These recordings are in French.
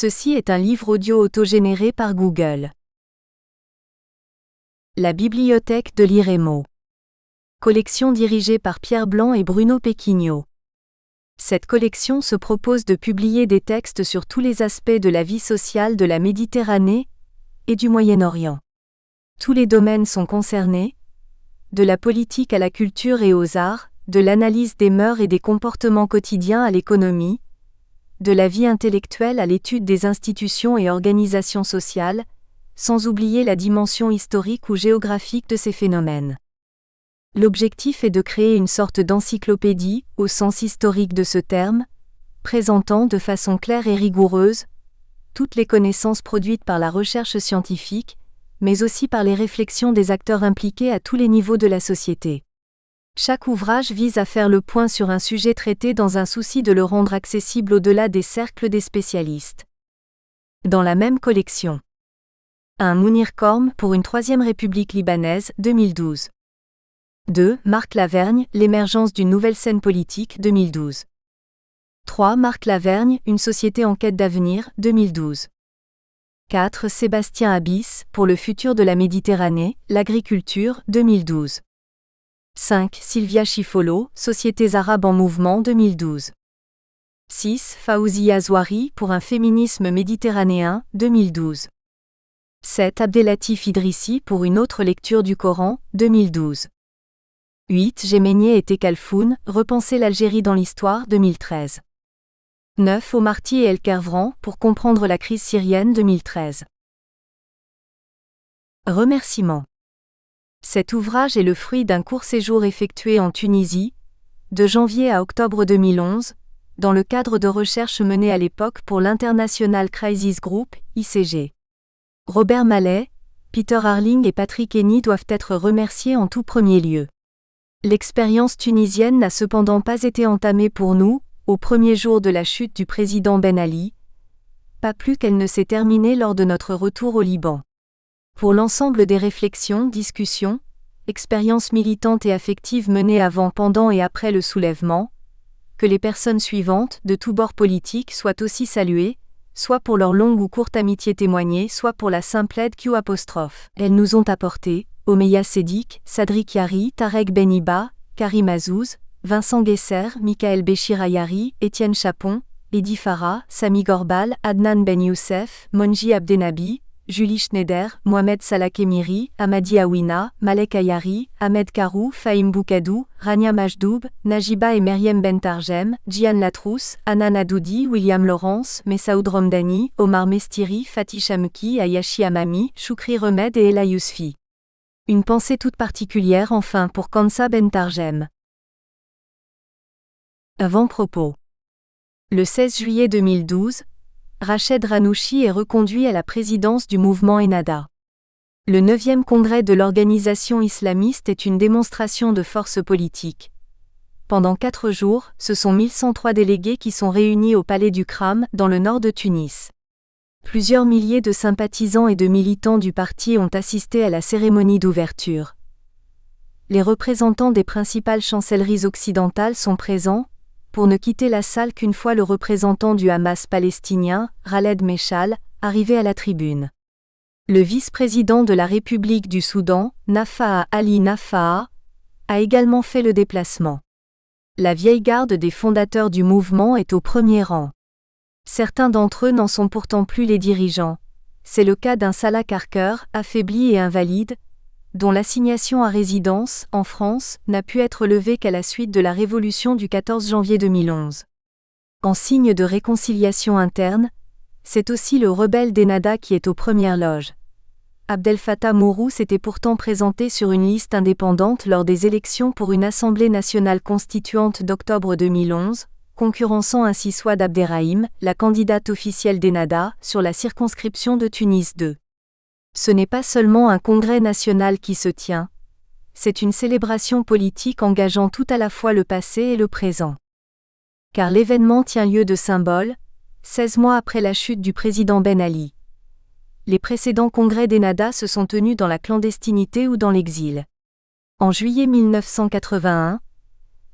Ceci est un livre audio autogénéré par Google. La bibliothèque de l'IREMO. Collection dirigée par Pierre Blanc et Bruno Pequignot. Cette collection se propose de publier des textes sur tous les aspects de la vie sociale de la Méditerranée et du Moyen-Orient. Tous les domaines sont concernés, de la politique à la culture et aux arts, de l'analyse des mœurs et des comportements quotidiens à l'économie, de la vie intellectuelle à l'étude des institutions et organisations sociales, sans oublier la dimension historique ou géographique de ces phénomènes. L'objectif est de créer une sorte d'encyclopédie, au sens historique de ce terme, présentant de façon claire et rigoureuse toutes les connaissances produites par la recherche scientifique, mais aussi par les réflexions des acteurs impliqués à tous les niveaux de la société. Chaque ouvrage vise à faire le point sur un sujet traité dans un souci de le rendre accessible au-delà des cercles des spécialistes. Dans la même collection. 1. Mounir Korm pour une troisième république libanaise, 2012. 2. Marc Lavergne, l'émergence d'une nouvelle scène politique, 2012. 3. Marc Lavergne, une société en quête d'avenir, 2012. 4. Sébastien Abyss, pour le futur de la Méditerranée, l'agriculture, 2012. 5. Sylvia Chifolo, Sociétés arabes en mouvement, 2012. 6. Faouzia Zouari, pour un féminisme méditerranéen, 2012. 7. Abdelatif Idrissi, pour une autre lecture du Coran, 2012. 8. Géménier et Tekalfoun, Repenser l'Algérie dans l'histoire, 2013. 9. Omarty et El Kervran, pour comprendre la crise syrienne, 2013. Remerciements. Cet ouvrage est le fruit d'un court séjour effectué en Tunisie, de janvier à octobre 2011, dans le cadre de recherches menées à l'époque pour l'International Crisis Group, ICG. Robert Mallet, Peter Harling et Patrick Henny doivent être remerciés en tout premier lieu. L'expérience tunisienne n'a cependant pas été entamée pour nous, au premier jour de la chute du président Ben Ali, pas plus qu'elle ne s'est terminée lors de notre retour au Liban. Pour l'ensemble des réflexions, discussions, expériences militantes et affectives menées avant, pendant et après le soulèvement, que les personnes suivantes, de tous bords politiques, soient aussi saluées, soit pour leur longue ou courte amitié témoignée, soit pour la simple aide Q'. Elles nous ont apporté, Omeya Sedik, Sadrik Yari, Tarek Beniba, Karim Azouz, Vincent Guesser, Michael Béchir Ayari, Étienne Chapon, Edi Farah, Sami Gorbal, Adnan Ben Youssef, Monji Abdenabi, Julie Schneider, Mohamed Salah Kemiri, Hamadi Awina, Malek Ayari, Ahmed Karou, Fahim Boukadou, Rania Majdoub, Najiba et Meriem Bentarjem, Jian Latrousse, Anan Adoudi, William Laurence, Messaoud Romdani, Omar Mestiri, Fatih Chamki, Ayashi Amami, Choukri Remed et Ella Yousfi. Une pensée toute particulière enfin pour Kansa Bentarjem. Avant-propos. Le 16 juillet 2012, Rached Ranouchi est reconduit à la présidence du mouvement Ennahda. Le 9e congrès de l'organisation islamiste est une démonstration de force politique. Pendant 4 jours, ce sont 1103 délégués qui sont réunis au palais du Kram, dans le nord de Tunis. Plusieurs milliers de sympathisants et de militants du parti ont assisté à la cérémonie d'ouverture. Les représentants des principales chancelleries occidentales sont présents, pour ne quitter la salle qu'une fois le représentant du Hamas palestinien, Khaled Meshal, arrivé à la tribune. Le vice-président de la République du Soudan, Nafa'a Ali Nafa'a, a également fait le déplacement. La vieille garde des fondateurs du mouvement est au premier rang. Certains d'entre eux n'en sont pourtant plus les dirigeants. C'est le cas d'un Salah Karker, affaibli et invalide, dont l'assignation à résidence, en France, n'a pu être levée qu'à la suite de la révolution du 14 janvier 2011. En signe de réconciliation interne, c'est aussi le rebelle d'Ennahda qui est aux premières loges. Abdel Fattah Mourou s'était pourtant présenté sur une liste indépendante lors des élections pour une Assemblée nationale constituante d'octobre 2011, concurrençant ainsi Souad Abderrahim, la candidate officielle d'Ennahda, sur la circonscription de Tunis 2. Ce n'est pas seulement un congrès national qui se tient, c'est une célébration politique engageant tout à la fois le passé et le présent. Car l'événement tient lieu de symbole, 16 mois après la chute du président Ben Ali. Les précédents congrès d'Ennahda se sont tenus dans la clandestinité ou dans l'exil. En juillet 1981,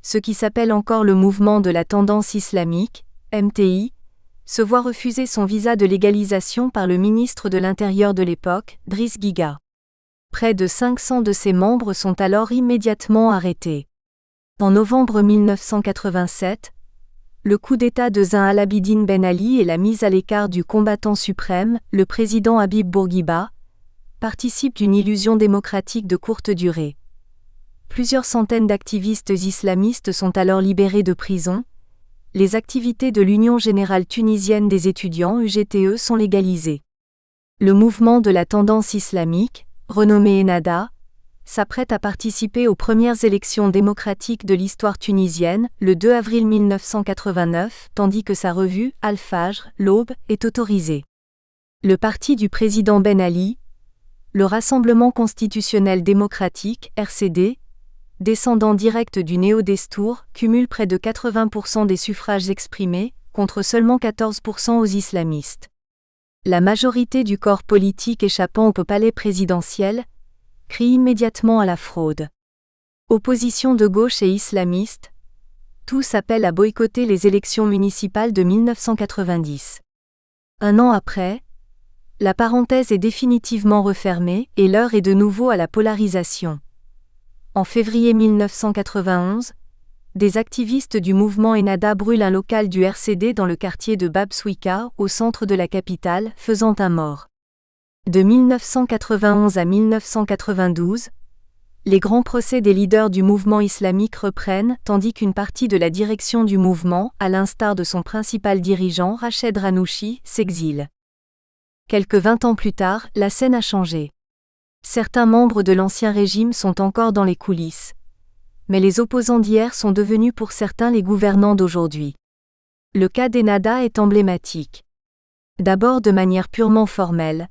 ce qui s'appelle encore le mouvement de la tendance islamique, MTI, se voit refuser son visa de légalisation par le ministre de l'Intérieur de l'époque, Driss Giga. Près de 500 de ses membres sont alors immédiatement arrêtés. En novembre 1987, le coup d'État de Zine al-Abidine Ben Ali et la mise à l'écart du combattant suprême, le président Habib Bourguiba, participent d'une illusion démocratique de courte durée. Plusieurs centaines d'activistes islamistes sont alors libérés de prison. Les activités de l'Union générale tunisienne des étudiants UGTE sont légalisées. Le mouvement de la tendance islamique, renommé Ennahda, s'apprête à participer aux premières élections démocratiques de l'histoire tunisienne, le 2 avril 1989, tandis que sa revue, Al-Fajr, l'Aube, est autorisée. Le parti du président Ben Ali, le Rassemblement constitutionnel démocratique, RCD, descendant direct du néo-Destour, cumule près de 80% des suffrages exprimés, contre seulement 14% aux islamistes. La majorité du corps politique échappant au palais présidentiel crie immédiatement à la fraude. Opposition de gauche et islamiste, tous appellent à boycotter les élections municipales de 1990. Un an après, la parenthèse est définitivement refermée et l'heure est de nouveau à la polarisation. En février 1991, des activistes du mouvement Ennahda brûlent un local du RCD dans le quartier de Bab Souika, au centre de la capitale, faisant un mort. De 1991 à 1992, les grands procès des leaders du mouvement islamique reprennent, tandis qu'une partie de la direction du mouvement, à l'instar de son principal dirigeant Rached Ghannouchi, s'exile. Quelques 20 ans plus tard, la scène a changé. Certains membres de l'ancien régime sont encore dans les coulisses. Mais les opposants d'hier sont devenus pour certains les gouvernants d'aujourd'hui. Le cas d'Ennahda est emblématique. D'abord de manière purement formelle.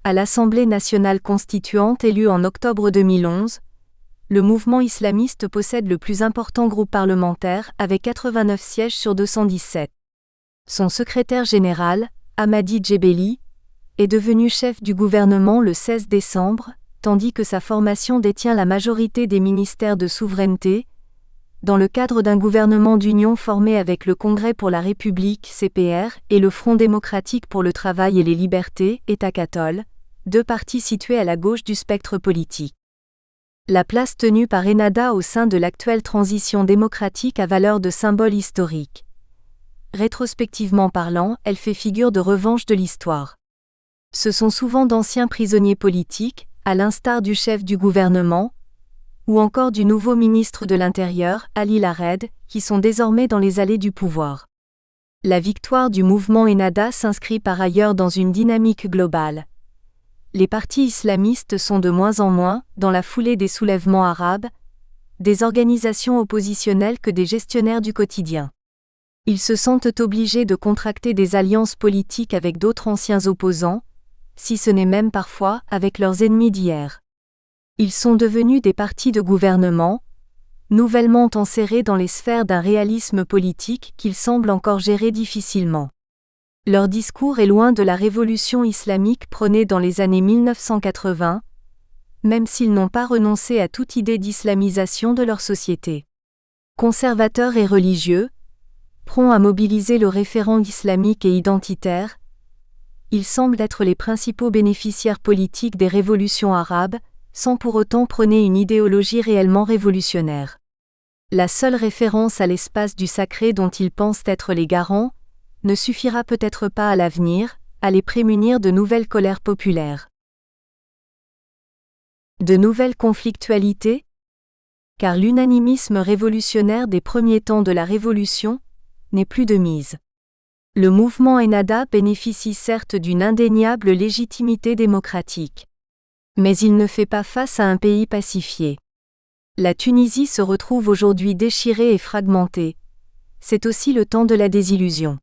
À l'Assemblée nationale constituante élue en octobre 2011, le mouvement islamiste possède le plus important groupe parlementaire avec 89 sièges sur 217. Son secrétaire général, Hamadi Djebeli, est devenu chef du gouvernement le 16 décembre, tandis que sa formation détient la majorité des ministères de souveraineté, dans le cadre d'un gouvernement d'union formé avec le Congrès pour la République (CPR) et le Front démocratique pour le travail et les libertés (État cathol), deux partis situés à la gauche du spectre politique. La place tenue par Ennahda au sein de l'actuelle transition démocratique a valeur de symbole historique. Rétrospectivement parlant, elle fait figure de revanche de l'histoire. Ce sont souvent d'anciens prisonniers politiques, à l'instar du chef du gouvernement, ou encore du nouveau ministre de l'Intérieur, Ali Lared, qui sont désormais dans les allées du pouvoir. La victoire du mouvement Ennahda s'inscrit par ailleurs dans une dynamique globale. Les partis islamistes sont de moins en moins, dans la foulée des soulèvements arabes, des organisations oppositionnelles que des gestionnaires du quotidien. Ils se sentent obligés de contracter des alliances politiques avec d'autres anciens opposants, si ce n'est même parfois avec leurs ennemis d'hier. Ils sont devenus des partis de gouvernement, nouvellement enserrés dans les sphères d'un réalisme politique qu'ils semblent encore gérer difficilement. Leur discours est loin de la révolution islamique prônée dans les années 1980, même s'ils n'ont pas renoncé à toute idée d'islamisation de leur société. Conservateurs et religieux, prompts à mobiliser le référent islamique et identitaire, ils semblent être les principaux bénéficiaires politiques des révolutions arabes, sans pour autant prôner une idéologie réellement révolutionnaire. La seule référence à l'espace du sacré dont ils pensent être les garants ne suffira peut-être pas à l'avenir, à les prémunir de nouvelles colères populaires. De nouvelles conflictualités ? Car l'unanimisme révolutionnaire des premiers temps de la Révolution n'est plus de mise. Le mouvement Ennahda bénéficie certes d'une indéniable légitimité démocratique. Mais il ne fait pas face à un pays pacifié. La Tunisie se retrouve aujourd'hui déchirée et fragmentée. C'est aussi le temps de la désillusion.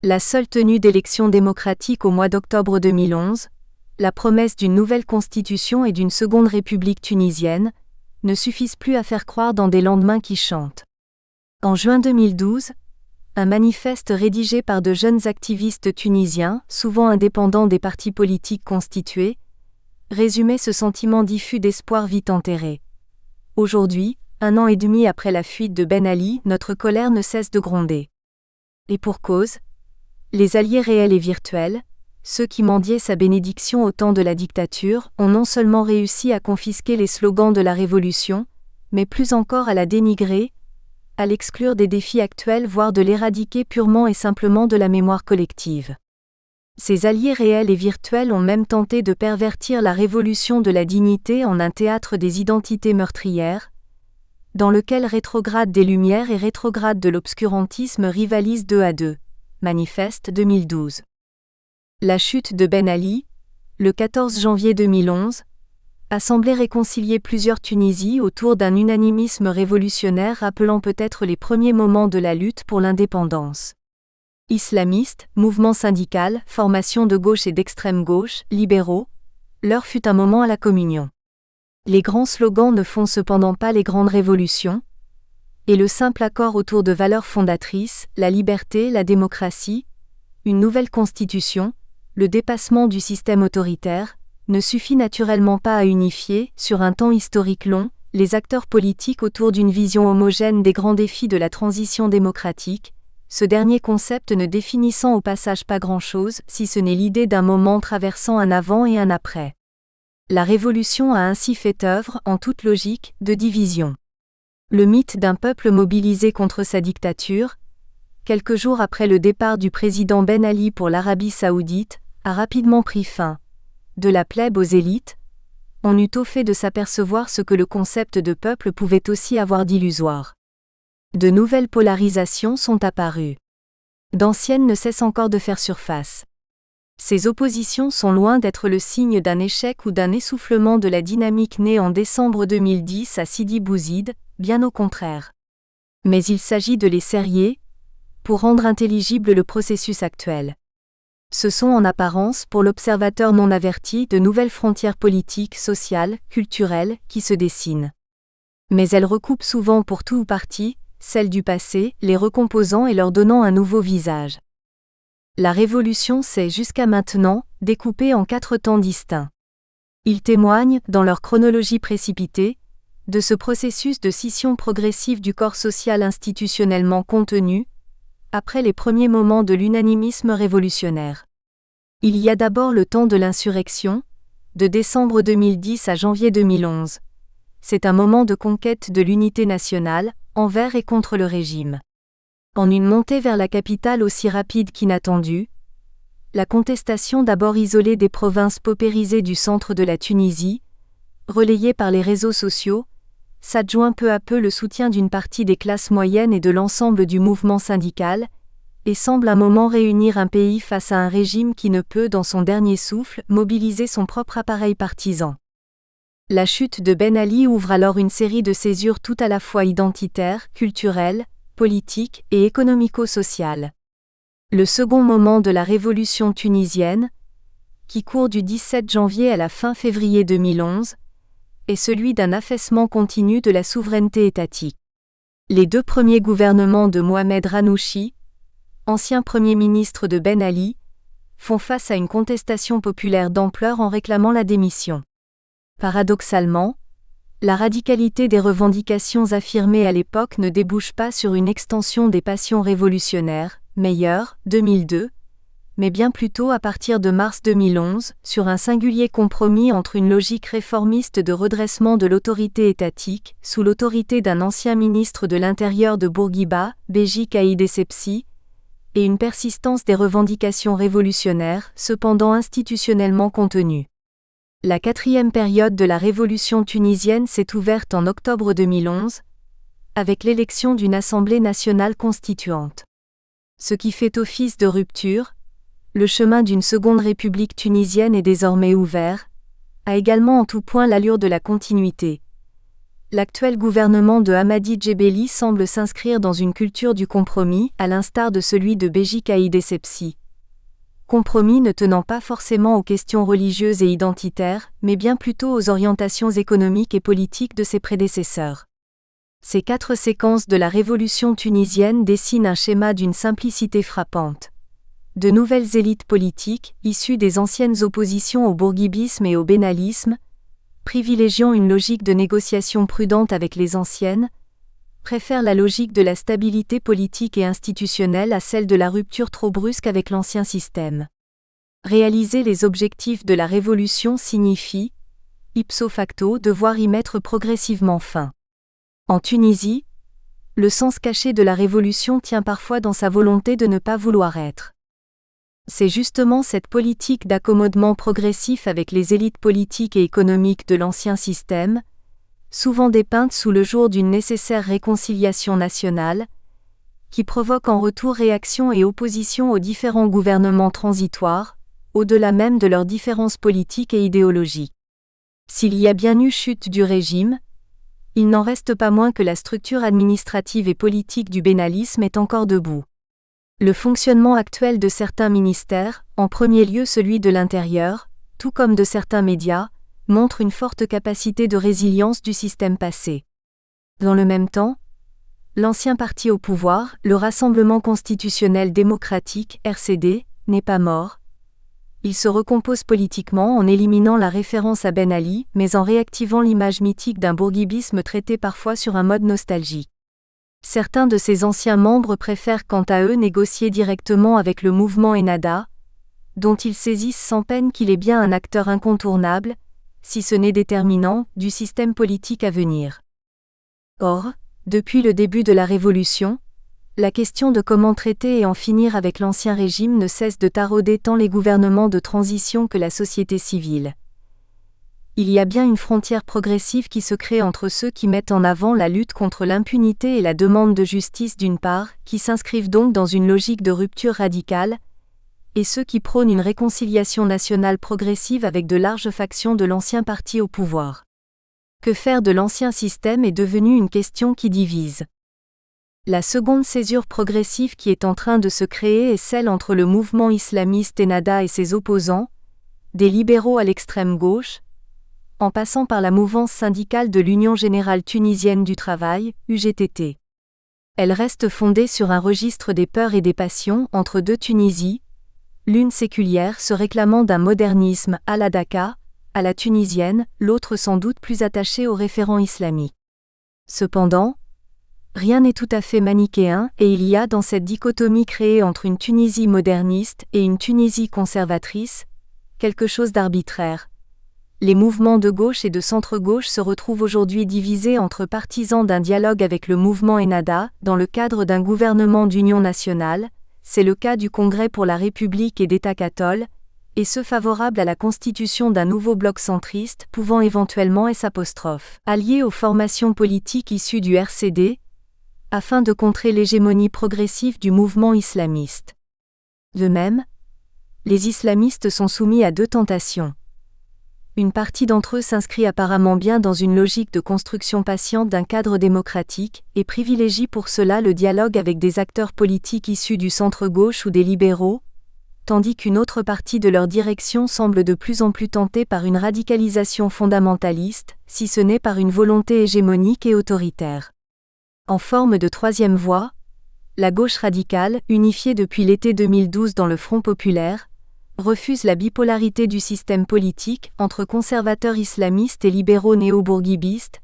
La seule tenue d'élections démocratiques au mois d'octobre 2011, la promesse d'une nouvelle constitution et d'une seconde république tunisienne, ne suffisent plus à faire croire dans des lendemains qui chantent. En juin 2012, un manifeste rédigé par de jeunes activistes tunisiens, souvent indépendants des partis politiques constitués, résumait ce sentiment diffus d'espoir vite enterré. Aujourd'hui, 1 an et demi après la fuite de Ben Ali, notre colère ne cesse de gronder. Et pour cause, Les alliés réels et virtuels, ceux qui mendiaient sa bénédiction au temps de la dictature, ont non seulement réussi à confisquer les slogans de la Révolution, mais plus encore à la dénigrer, à l'exclure des défis actuels, voire de l'éradiquer purement et simplement de la mémoire collective. Ces alliés réels et virtuels ont même tenté de pervertir la révolution de la dignité en un théâtre des identités meurtrières, dans lequel rétrograde des Lumières et rétrograde de l'obscurantisme rivalisent 2 à 2. Manifeste 2012. La chute de Ben Ali, le 14 janvier 2011, a semblé réconcilier plusieurs Tunisies autour d'un unanimisme révolutionnaire rappelant peut-être les premiers moments de la lutte pour l'indépendance. Islamistes, mouvement syndical, formations de gauche et d'extrême gauche, libéraux, l'heure fut un moment à la communion. Les grands slogans ne font cependant pas les grandes révolutions, et le simple accord autour de valeurs fondatrices, la liberté, la démocratie, une nouvelle constitution, le dépassement du système autoritaire, ne suffit naturellement pas à unifier, sur un temps historique long, les acteurs politiques autour d'une vision homogène des grands défis de la transition démocratique, ce dernier concept ne définissant au passage pas grand-chose si ce n'est l'idée d'un moment traversant un avant et un après. La Révolution a ainsi fait œuvre, en toute logique, de division. Le mythe d'un peuple mobilisé contre sa dictature, quelques jours après le départ du président Ben Ali pour l'Arabie saoudite, a rapidement pris fin. De la plèbe aux élites, on eut au fait de s'apercevoir ce que le concept de peuple pouvait aussi avoir d'illusoire. De nouvelles polarisations sont apparues. D'anciennes ne cessent encore de faire surface. Ces oppositions sont loin d'être le signe d'un échec ou d'un essoufflement de la dynamique née en décembre 2010 à Sidi Bouzid, bien au contraire. Mais il s'agit de les serrer, pour rendre intelligible le processus actuel. Ce sont en apparence, pour l'observateur non averti, de nouvelles frontières politiques, sociales, culturelles, qui se dessinent. Mais elles recoupent souvent pour tout ou partie, celles du passé, les recomposant et leur donnant un nouveau visage. La Révolution s'est, jusqu'à maintenant, découpée en 4 temps distincts. Ils témoignent, dans leur chronologie précipitée, de ce processus de scission progressive du corps social institutionnellement contenu, après les premiers moments de l'unanimisme révolutionnaire. Il y a d'abord le temps de l'insurrection, de décembre 2010 à janvier 2011. C'est un moment de conquête de l'unité nationale, envers et contre le régime. En une montée vers la capitale aussi rapide qu'inattendue, la contestation d'abord isolée des provinces paupérisées du centre de la Tunisie, relayée par les réseaux sociaux, s'adjoint peu à peu le soutien d'une partie des classes moyennes et de l'ensemble du mouvement syndical, et semble un moment réunir un pays face à un régime qui ne peut, dans son dernier souffle, mobiliser son propre appareil partisan. La chute de Ben Ali ouvre alors une série de césures tout à la fois identitaires, culturelles, politiques et économico-sociales. Le second moment de la révolution tunisienne, qui court du 17 janvier à la fin février 2011, est celui d'un affaissement continu de la souveraineté étatique. Les 2 premiers gouvernements de Mohamed Ranouchi, ancien Premier ministre de Ben Ali, font face à une contestation populaire d'ampleur en réclamant la démission. Paradoxalement, la radicalité des revendications affirmées à l'époque ne débouche pas sur une extension des passions révolutionnaires, Meyer, 2002, mais bien plutôt à partir de mars 2011, sur un singulier compromis entre une logique réformiste de redressement de l'autorité étatique, sous l'autorité d'un ancien ministre de l'Intérieur de Bourguiba, Béji Caïd Essebsi, et une persistance des revendications révolutionnaires, cependant institutionnellement contenues. La 4e période de la révolution tunisienne s'est ouverte en octobre 2011, avec l'élection d'une Assemblée nationale constituante. Ce qui fait office de rupture, le chemin d'une seconde république tunisienne est désormais ouvert, a également en tout point l'allure de la continuité. L'actuel gouvernement de Hamadi Djebeli semble s'inscrire dans une culture du compromis, à l'instar de celui de Béji Caïd Essebsi. Compromis ne tenant pas forcément aux questions religieuses et identitaires, mais bien plutôt aux orientations économiques et politiques de ses prédécesseurs. Ces 4 séquences de la révolution tunisienne dessinent un schéma d'une simplicité frappante. De nouvelles élites politiques, issues des anciennes oppositions au bourguibisme et au bénalisme, privilégiant une logique de négociation prudente avec les anciennes, préfèrent la logique de la stabilité politique et institutionnelle à celle de la rupture trop brusque avec l'ancien système. Réaliser les objectifs de la révolution signifie, ipso facto, devoir y mettre progressivement fin. En Tunisie, le sens caché de la révolution tient parfois dans sa volonté de ne pas vouloir être. C'est justement cette politique d'accommodement progressif avec les élites politiques et économiques de l'ancien système, souvent dépeinte sous le jour d'une nécessaire réconciliation nationale, qui provoque en retour réaction et opposition aux différents gouvernements transitoires, au-delà même de leurs différences politiques et idéologiques. S'il y a bien eu chute du régime, il n'en reste pas moins que la structure administrative et politique du bénalisme est encore debout. Le fonctionnement actuel de certains ministères, en premier lieu celui de l'Intérieur, tout comme de certains médias, montre une forte capacité de résilience du système passé. Dans le même temps, l'ancien parti au pouvoir, le Rassemblement constitutionnel démocratique, RCD, n'est pas mort. Il se recompose politiquement en éliminant la référence à Ben Ali, mais en réactivant l'image mythique d'un bourguibisme traité parfois sur un mode nostalgie. Certains de ses anciens membres préfèrent quant à eux négocier directement avec le mouvement Ennahda, dont ils saisissent sans peine qu'il est bien un acteur incontournable, si ce n'est déterminant, du système politique à venir. Or, depuis le début de la Révolution, la question de comment traiter et en finir avec l'ancien régime ne cesse de tarauder tant les gouvernements de transition que la société civile. Il y a bien une frontière progressive qui se crée entre ceux qui mettent en avant la lutte contre l'impunité et la demande de justice d'une part, qui s'inscrivent donc dans une logique de rupture radicale, et ceux qui prônent une réconciliation nationale progressive avec de larges factions de l'ancien parti au pouvoir. Que faire de l'ancien système est devenue une question qui divise. La seconde césure progressive qui est en train de se créer est celle entre le mouvement islamiste Ennahda et ses opposants, des libéraux à l'extrême gauche, en passant par la mouvance syndicale de l'Union générale tunisienne du travail, UGTT. Elle reste fondée sur un registre des peurs et des passions entre deux Tunisies, l'une séculière se réclamant d'un modernisme à la Daca, à la tunisienne, l'autre sans doute plus attachée aux référents islamiques. Cependant, rien n'est tout à fait manichéen et il y a dans cette dichotomie créée entre une Tunisie moderniste et une Tunisie conservatrice, quelque chose d'arbitraire. Les mouvements de gauche et de centre-gauche se retrouvent aujourd'hui divisés entre partisans d'un dialogue avec le mouvement Ennahda dans le cadre d'un gouvernement d'union nationale, c'est le cas du Congrès pour la République et d'État catholique, et ceux favorables à la constitution d'un nouveau bloc centriste pouvant éventuellement allié aux formations politiques issues du RCD, afin de contrer l'hégémonie progressive du mouvement islamiste. De même, les islamistes sont soumis à deux tentations. Une partie d'entre eux s'inscrit apparemment bien dans une logique de construction patiente d'un cadre démocratique, et privilégie pour cela le dialogue avec des acteurs politiques issus du centre-gauche ou des libéraux, tandis qu'une autre partie de leur direction semble de plus en plus tentée par une radicalisation fondamentaliste, si ce n'est par une volonté hégémonique et autoritaire. En forme de troisième voie, la gauche radicale, unifiée depuis l'été 2012 dans le Front populaire, refuse la bipolarité du système politique entre conservateurs islamistes et libéraux néo-bourguibistes,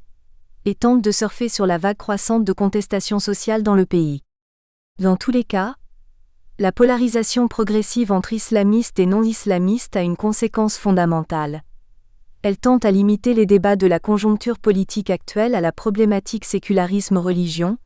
et tente de surfer sur la vague croissante de contestation sociale dans le pays. Dans tous les cas, la polarisation progressive entre islamistes et non-islamistes a une conséquence fondamentale. Elle tente à limiter les débats de la conjoncture politique actuelle à la problématique sécularisme-religion,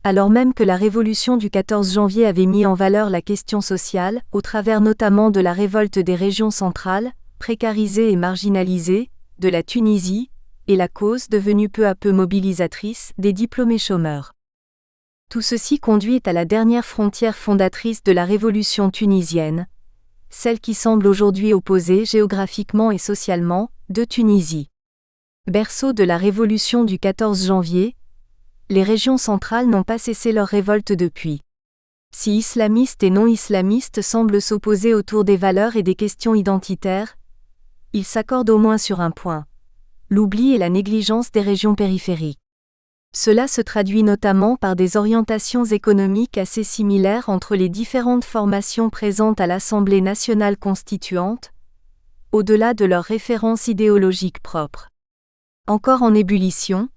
alors même que la révolution du 14 janvier avait mis en valeur la question sociale, au travers notamment de la révolte des régions centrales, précarisées et marginalisées, de la Tunisie, et la cause devenue peu à peu mobilisatrice des diplômés chômeurs. Tout ceci conduit à la dernière frontière fondatrice de la révolution tunisienne, celle qui semble aujourd'hui opposer géographiquement et socialement deux Tunisies. Berceau de la révolution du 14 janvier, les régions centrales n'ont pas cessé leur révolte depuis. Si islamistes et non-islamistes semblent s'opposer autour des valeurs et des questions identitaires, ils s'accordent au moins sur un point: l'oubli et la négligence des régions périphériques. Cela se traduit notamment par des orientations économiques assez similaires entre les différentes formations présentes à l'Assemblée nationale constituante, au-delà de leurs références idéologiques propres. Encore en ébullition,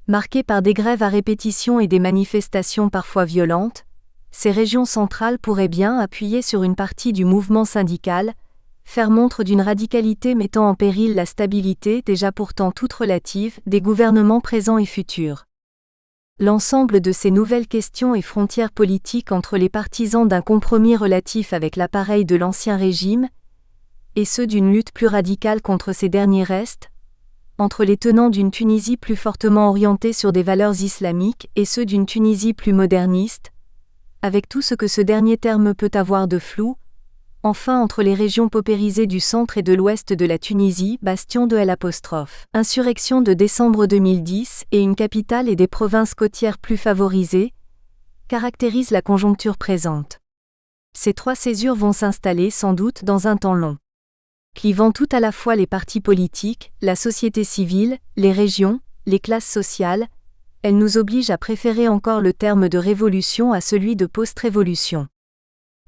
Marquées par des grèves à répétition et des manifestations parfois violentes, ces régions centrales pourraient bien appuyer sur une partie du mouvement syndical, faire montre d'une radicalité mettant en péril la stabilité déjà pourtant toute relative des gouvernements présents et futurs. L'ensemble de ces nouvelles questions et frontières politiques entre les partisans d'un compromis relatif avec l'appareil de l'Ancien Régime et ceux d'une lutte plus radicale contre ces derniers restent, entre les tenants d'une Tunisie plus fortement orientée sur des valeurs islamiques et ceux d'une Tunisie plus moderniste, avec tout ce que ce dernier terme peut avoir de flou, enfin entre les régions paupérisées du centre et de l'ouest de la Tunisie, bastion de L'. Insurrection de décembre 2010 et une capitale et des provinces côtières plus favorisées, caractérisent la conjoncture présente. Ces trois césures vont s'installer sans doute dans un temps long. Clivant tout à la fois les partis politiques, la société civile, les régions, les classes sociales, elle nous oblige à préférer encore le terme de révolution à celui de post-révolution.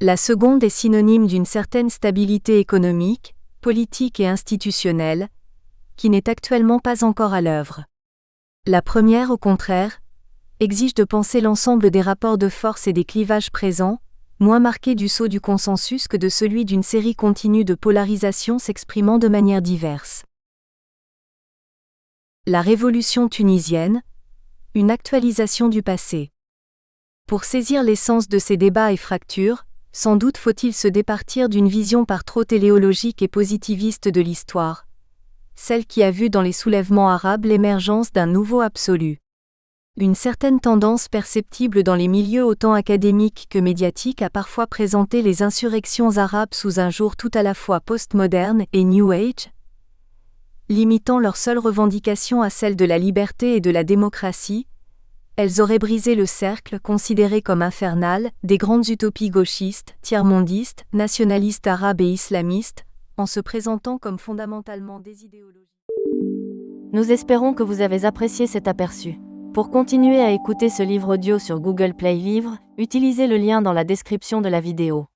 La seconde est synonyme d'une certaine stabilité économique, politique et institutionnelle, qui n'est actuellement pas encore à l'œuvre. La première, au contraire, exige de penser l'ensemble des rapports de force et des clivages présents, moins marqué du sceau du consensus que de celui d'une série continue de polarisations s'exprimant de manière diverse. La révolution tunisienne, une actualisation du passé. Pour saisir l'essence de ces débats et fractures, sans doute faut-il se départir d'une vision par trop téléologique et positiviste de l'histoire, celle qui a vu dans les soulèvements arabes l'émergence d'un nouveau absolu. Une certaine tendance perceptible dans les milieux autant académiques que médiatiques a parfois présenté les insurrections arabes sous un jour tout à la fois postmoderne et New Age, limitant leur seule revendication à celle de la liberté et de la démocratie. Elles auraient brisé le cercle considéré comme infernal des grandes utopies gauchistes, tiers-mondistes, nationalistes arabes et islamistes, en se présentant comme fondamentalement des idéologies. Nous espérons que vous avez apprécié cet aperçu. Pour continuer à écouter ce livre audio sur Google Play Livres, utilisez le lien dans la description de la vidéo.